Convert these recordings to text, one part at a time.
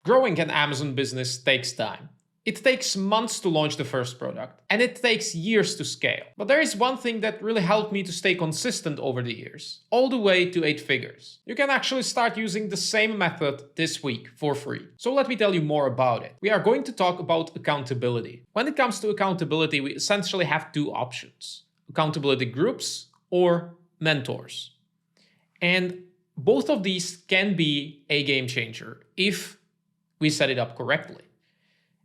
Growing an Amazon business takes time. It takes months to launch the first product, and it takes years to scale. But there is one thing that really helped me to stay consistent over the years, all the way to 8 figures. You can actually start using the same method this week for free. So let me tell you more about it. We are going to talk about accountability. When it comes to accountability, we essentially have 2 options: accountability groups or mentors. And both of these can be a game changer if we set it up correctly.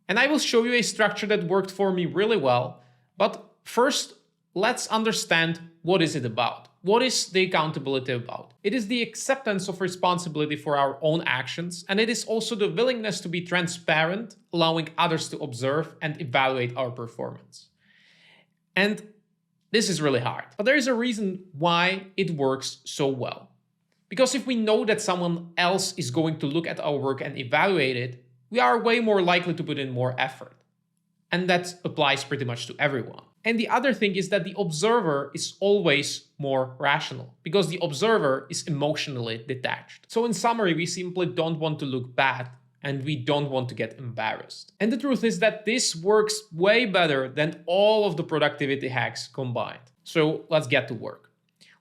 And I will show you a structure that worked for me really well. But first, let's understand what is it about. What is the accountability about? It is the acceptance of responsibility for our own actions, and it is also the willingness to be transparent, allowing others to observe and evaluate our performance. And this is really hard, but there is a reason why it works so well. Because if we know that someone else is going to look at our work and evaluate it, we are way more likely to put in more effort. And that applies pretty much to everyone. And the other thing is that the observer is always more rational, because the observer is emotionally detached. So in summary, we simply don't want to look bad, and we don't want to get embarrassed. And the truth is that this works way better than all of the productivity hacks combined. So let's get to work.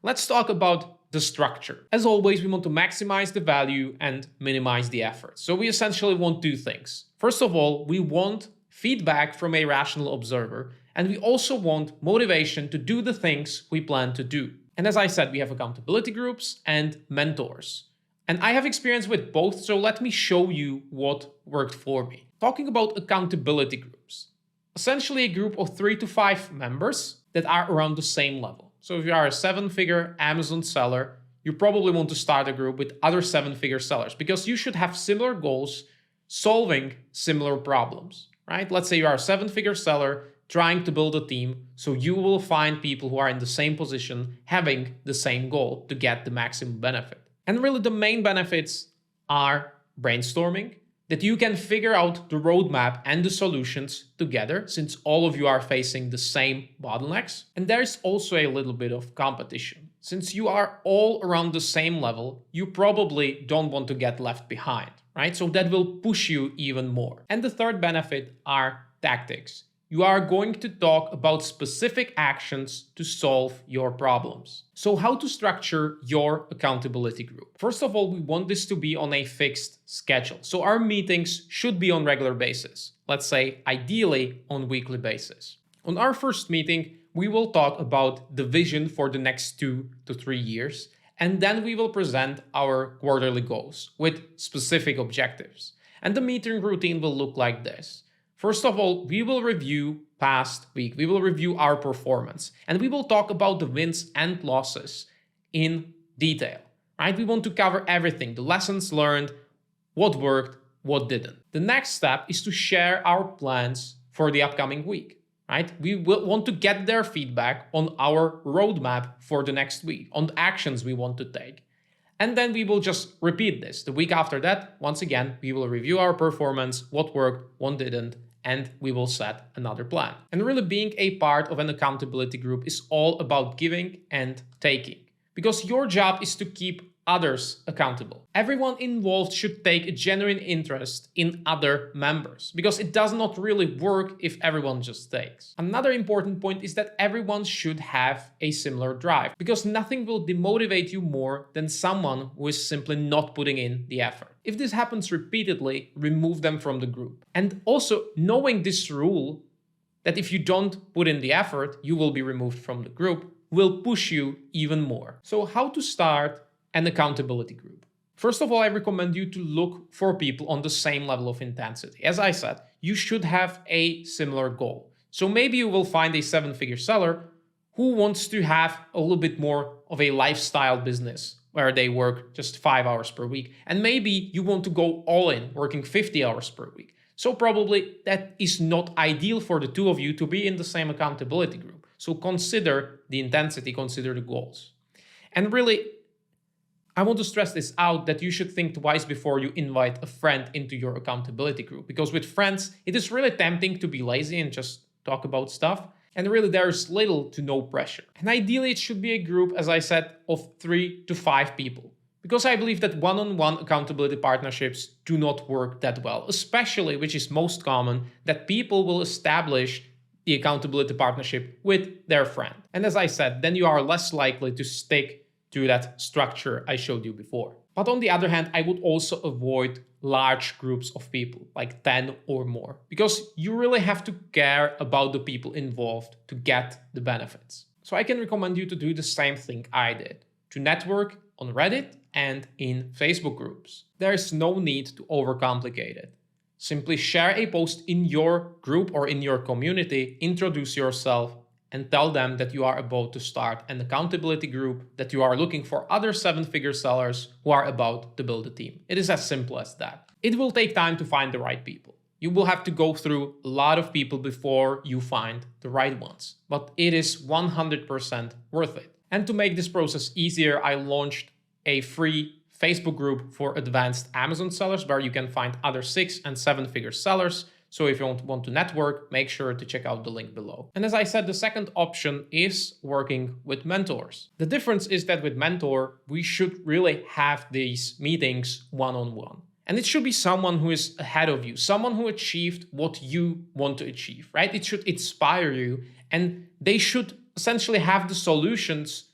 Let's talk about the structure. As always, we want to maximize the value and minimize the effort. So we essentially want 2 things. First of all, we want feedback from a rational observer, and we also want motivation to do the things we plan to do. And as I said, we have accountability groups and mentors. And I have experience with both, so let me show you what worked for me. Talking about accountability groups. Essentially a group of 3 to 5 members that are around the same level. So if you are a 7-figure Amazon seller, you probably want to start a group with other 7-figure sellers, because you should have similar goals, solving similar problems, right? Let's say you are a 7-figure seller trying to build a team, so you will find people who are in the same position having the same goal to get the maximum benefit. And really the main benefits are brainstorming, that you can figure out the roadmap and the solutions together, since all of you are facing the same bottlenecks. And there's also a little bit of competition. Since you are all around the same level, you probably don't want to get left behind, right? So that will push you even more. And the third benefit are tactics. You are going to talk about specific actions to solve your problems. So how to structure your accountability group? First of all, we want this to be on a fixed schedule. So our meetings should be on regular basis. Let's say ideally on weekly basis. On our first meeting, we will talk about the vision for the next 2 to 3 years. And then we will present our quarterly goals with specific objectives. And the meeting routine will look like this. First of all, we will review past week. We will review our performance, and we will talk about the wins and losses in detail, right? We want to cover everything, the lessons learned, what worked, what didn't. The next step is to share our plans for the upcoming week, right? We will want to get their feedback on our roadmap for the next week, on the actions we want to take. And then we will just repeat this. The week after that, once again, we will review our performance, what worked, what didn't, and we will set another plan. And really being a part of an accountability group is all about giving and taking, because your job is to keep others accountable. Everyone involved should take a genuine interest in other members, because it does not really work if everyone just takes. Another important point is that everyone should have a similar drive, because nothing will demotivate you more than someone who is simply not putting in the effort. If this happens repeatedly, remove them from the group. And also knowing this rule, that if you don't put in the effort, you will be removed from the group, will push you even more. So how to start an accountability group? First of all, I recommend you to look for people on the same level of intensity. As I said, you should have a similar goal. So maybe you will find a 7-figure seller who wants to have a little bit more of a lifestyle business where they work just 5 hours per week. And maybe you want to go all in, working 50 hours per week. So probably that is not ideal for the 2 of you to be in the same accountability group. So consider the intensity, consider the goals. And really, I want to stress this out, that you should think twice before you invite a friend into your accountability group. Because with friends, it is really tempting to be lazy and just talk about stuff. And really there's little to no pressure. And ideally it should be a group, as I said, of 3 to 5 people. Because I believe that one-on-one accountability partnerships do not work that well, especially, which is most common, that people will establish the accountability partnership with their friend. And as I said, then you are less likely to stick to that structure I showed you before. But on the other hand, I would also avoid large groups of people, like 10 or more, because you really have to care about the people involved to get the benefits. So I can recommend you to do the same thing I did, to network on Reddit and in Facebook groups. There is no need to overcomplicate it. Simply share a post in your group or in your community, introduce yourself, and tell them that you are about to start an accountability group, that you are looking for other 7-figure sellers who are about to build a team. It is as simple as that. It will take time to find the right people. You will have to go through a lot of people before you find the right ones, but it is 100% worth it. And to make this process easier, I launched a free Facebook group for advanced Amazon sellers where you can find other 6- and 7-figure sellers. So if you want to network, make sure to check out the link below. And as I said, the second option is working with mentors. The difference is that with mentor, we should really have these meetings one-on-one. And it should be someone who is ahead of you, someone who achieved what you want to achieve, right? It should inspire you, and they should essentially have the solutions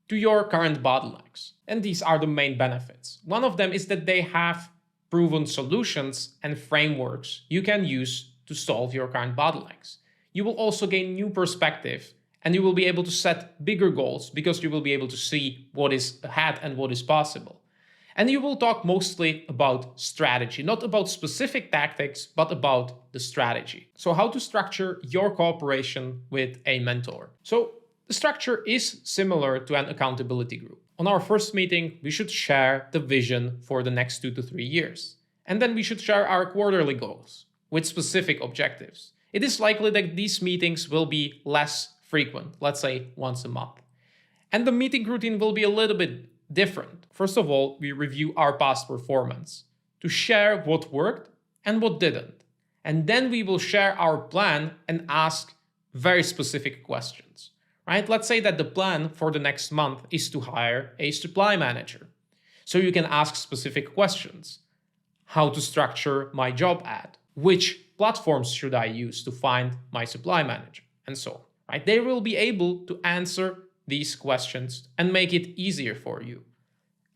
to your current bottlenecks. And these are the main benefits. One of them is that they have proven solutions and frameworks you can use to solve your current bottlenecks. You will also gain new perspective, and you will be able to set bigger goals because you will be able to see what is ahead and what is possible. And you will talk mostly about strategy, not about specific tactics, but about the strategy. So how to structure your cooperation with a mentor. So the structure is similar to an accountability group. On our first meeting, we should share the vision for the next 2 to 3 years. And then we should share our quarterly goals with specific objectives. It is likely that these meetings will be less frequent, let's say once a month. And the meeting routine will be a little bit different. First of all, we review our past performance to share what worked and what didn't. And then we will share our plan and ask very specific questions. Right? Let's say that the plan for the next month is to hire a supply manager. So you can ask specific questions. How to structure my job ad? Which platforms should I use to find my supply manager? And so on. Right? They will be able to answer these questions and make it easier for you.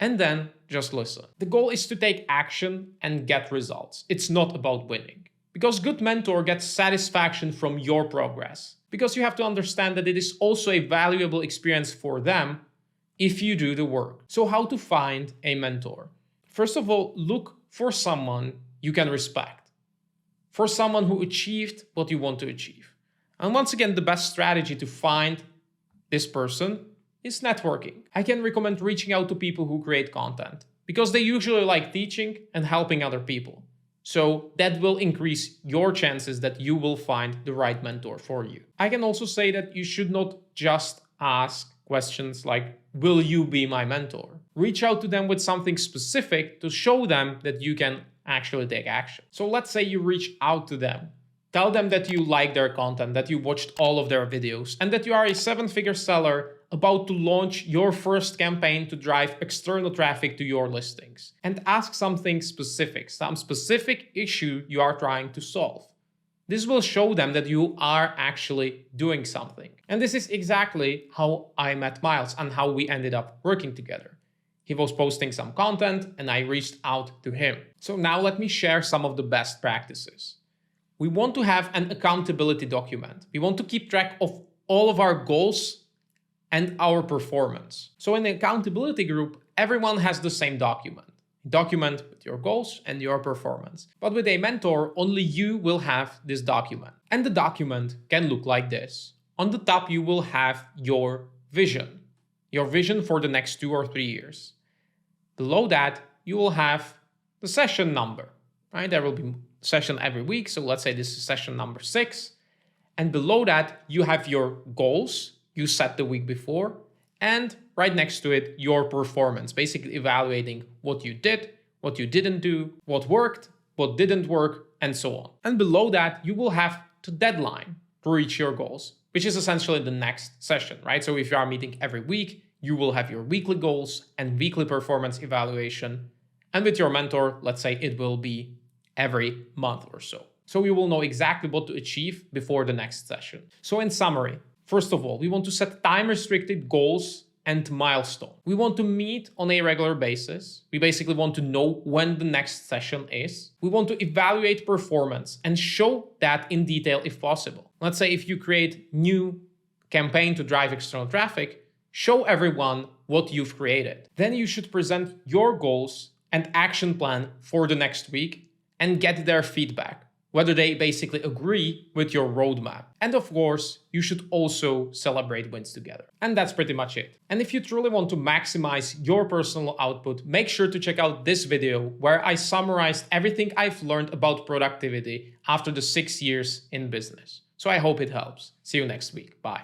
And then just listen. The goal is to take action and get results. It's not about winning. Because good mentor gets satisfaction from your progress. Because you have to understand that it is also a valuable experience for them if you do the work. So how to find a mentor? First of all, look for someone you can respect. For someone who achieved what you want to achieve. And once again, the best strategy to find this person is networking. I can recommend reaching out to people who create content because they usually like teaching and helping other people. So that will increase your chances that you will find the right mentor for you. I can also say that you should not just ask questions like, will you be my mentor? Reach out to them with something specific to show them that you can actually take action. So let's say you reach out to them. Tell them that you like their content, that you watched all of their videos, and that you are a 7-figure seller about to launch your first campaign to drive external traffic to your listings. And ask something specific, some specific issue you are trying to solve. This will show them that you are actually doing something. And this is exactly how I met Miles and how we ended up working together. He was posting some content and I reached out to him. So now let me share some of the best practices. We want to have an accountability document. We want to keep track of all of our goals and our performance. So in the accountability group, everyone has the same document. Document with your goals and your performance. But with a mentor, only you will have this document. And the document can look like this. On the top, you will have your vision for the next 2 or 3 years. Below that, you will have the session number, right? There will be session every week. So let's say this is session number 6. And below that, you have your goals you set the week before, and right next to it, your performance, basically evaluating what you did, what you didn't do, what worked, what didn't work, and so on. And below that, you will have the deadline to reach your goals, which is essentially the next session, right? So if you are meeting every week, you will have your weekly goals and weekly performance evaluation. And with your mentor, let's say it will be every month or so. So you will know exactly what to achieve before the next session. So in summary, first of all, we want to set time-restricted goals and milestones. We want to meet on a regular basis. We basically want to know when the next session is. We want to evaluate performance and show that in detail if possible. Let's say if you create new campaign to drive external traffic, show everyone what you've created. Then you should present your goals and action plan for the next week and get their feedback, whether they basically agree with your roadmap. And of course, you should also celebrate wins together. And that's pretty much it. And if you truly want to maximize your personal output, make sure to check out this video where I summarized everything I've learned about productivity after the 6 years in business. So I hope it helps. See you next week. Bye.